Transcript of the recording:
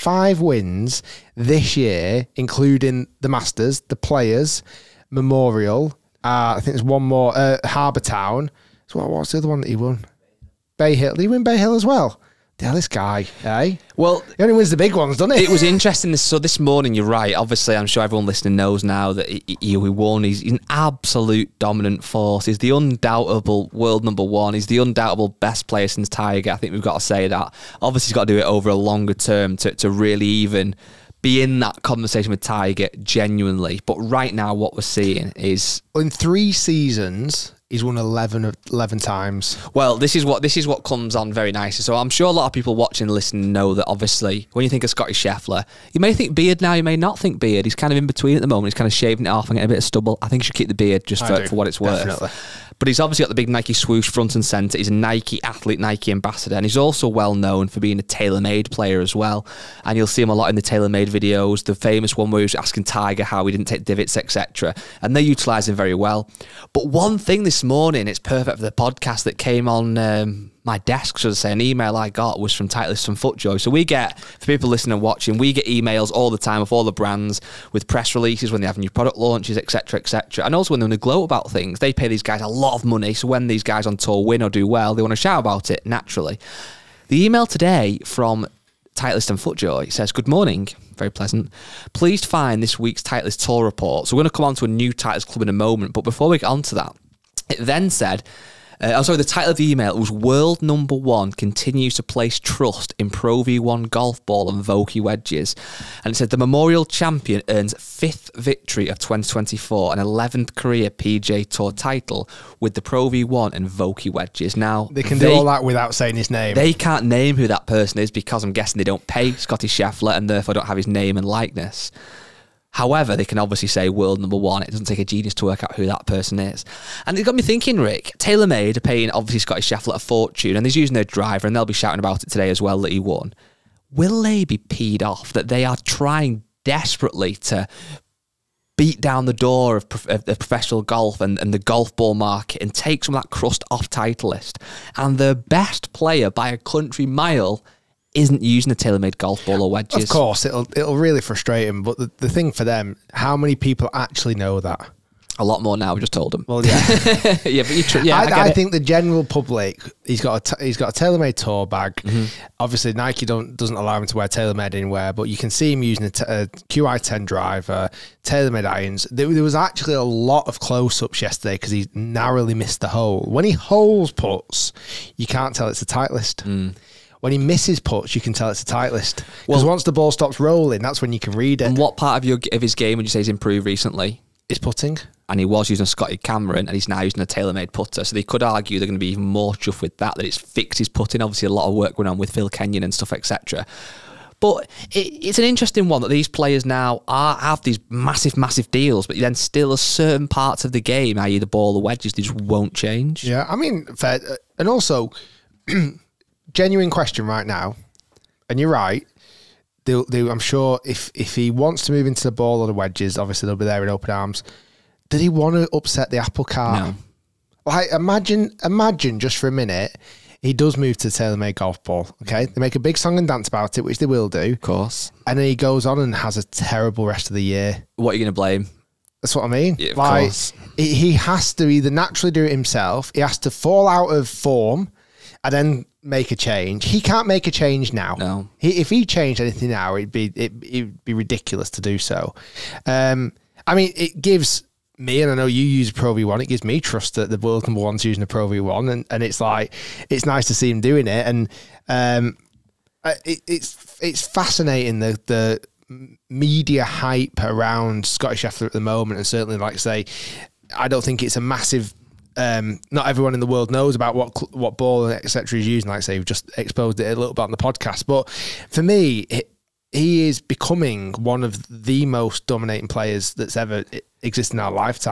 5 wins this year, including the Masters, the Players, Memorial. I think there's one more, Harbour Town. So what's the other one that he won? Bay Hill. Did he win Bay Hill as well? Yeah, this guy, eh? Well, he only wins the big ones, doesn't he? It was interesting. So this morning, you're right. Obviously, I'm sure everyone listening knows now that he won. He's an absolute dominant force. He's the undoubtable world #1. He's the undoubtable best player since Tiger. I think we've got to say that. Obviously, he's got to do it over a longer term to really even be in that conversation with Tiger genuinely. But right now, what we're seeing is in 3 seasons, he's won 11 times. Well, this is what comes on very nicely. So I'm sure a lot of people watching and listening know that obviously when you think of Scotty Scheffler, you may think beard now, you may not think beard. He's kind of in between at the moment. He's kind of shaving it off and getting a bit of stubble. I think you should keep the beard just for what it's worth. Definitely. But he's obviously got the big Nike swoosh front and centre. He's a Nike athlete, Nike ambassador, and he's also well known for being a TaylorMade player as well. And you'll see him a lot in the TaylorMade videos, the famous one where he was asking Tiger how he didn't take divots, etc. And they utilise him very well. But one thing this morning, it's perfect for the podcast, that came on my desk, should I say, an email I got was from Titleist and Footjoy. So we get, for people listening and watching, we get emails all the time of all the brands with press releases when they have new product launches, etc., etc. And also when they're going to gloat about things, they pay these guys a lot of money. So when these guys on tour win or do well, they want to shout about it naturally. The email today from Titleist and Footjoy says, "Good morning." Very pleasant. "Please find this week's Titleist tour report." So we're going to come on to a new Titleist club in a moment. But before we get on to that, it then said, the title of the email was "World #1 continues to place trust in Pro V1 golf ball and Vokey wedges." And it said the Memorial champion earns 5th victory of 2024 and 11th career PGA Tour title with the Pro V1 and Vokey wedges. Now, they can do all that without saying his name. They can't name who that person is because I'm guessing they don't pay Scotty Scheffler and therefore don't have his name and likeness. However, they can obviously say world #1. It doesn't take a genius to work out who that person is. And it got me thinking, Rick, TaylorMade are paying obviously Scotty Scheffler a fortune, and he's using their driver, and they'll be shouting about it today as well that he won. Will they be peed off that they are trying desperately to beat down the door of professional golf and the golf ball market and take some of that crust off Titleist? And their best player by a country mile isn't using a TaylorMade golf ball or wedges. Of course, it'll really frustrate him. But the thing for them, how many people actually know that? A lot more now. We just told them. Well, yeah, yeah, but I think the general public, he's got a TaylorMade tour bag. Obviously, Nike doesn't allow him to wear TaylorMade anywhere, but you can see him using a QI10 driver, TaylorMade irons. There was actually a lot of close-ups yesterday because he narrowly missed the hole. When he holes puts, you can't tell it's a Titleist. When he misses putts, you can tell it's a Titleist. Because once the ball stops rolling, that's when you can read it. And what part of his game would you say he's improved recently? It's putting. And he was using a Scotty Cameron, and he's now using a TaylorMade putter. So they could argue they're going to be even more chuffed with that it's fixed his putting. Obviously, a lot of work going on with Phil Kenyon and stuff, etc. But it's an interesting one that these players now have these massive, massive deals, but then still certain parts of the game, i.e. the ball, the wedges, they just won't change. Yeah, I mean, fair. And also, genuine question right now, and you're right, I'm sure if he wants to move into the ball or the wedges, obviously they'll be there in open arms. Did he want to upset the apple cart? No. Like, imagine just for a minute, he does move to the TaylorMade golf ball, okay? They make a big song and dance about it, which they will do. Of course. And then he goes on and has a terrible rest of the year. What are you going to blame? That's what I mean. Yeah, of course. He has to either naturally do it himself, he has to fall out of form, and then make a change. He can't make a change now. No. If he changed anything now, it'd be ridiculous to do so. I mean, it gives me, and I know you use a Pro V1, it gives me trust that the world #1's using a Pro V1, and it's like, it's nice to see him doing it, and it's fascinating the media hype around Scotty Scheffler at the moment, and certainly, like I say, I don't think it's a massive. Not everyone in the world knows about what ball and etc. he's using. Like I say, we've just exposed it a little bit on the podcast, but for me, he is becoming one of the most dominating players that's ever existed in our lifetime.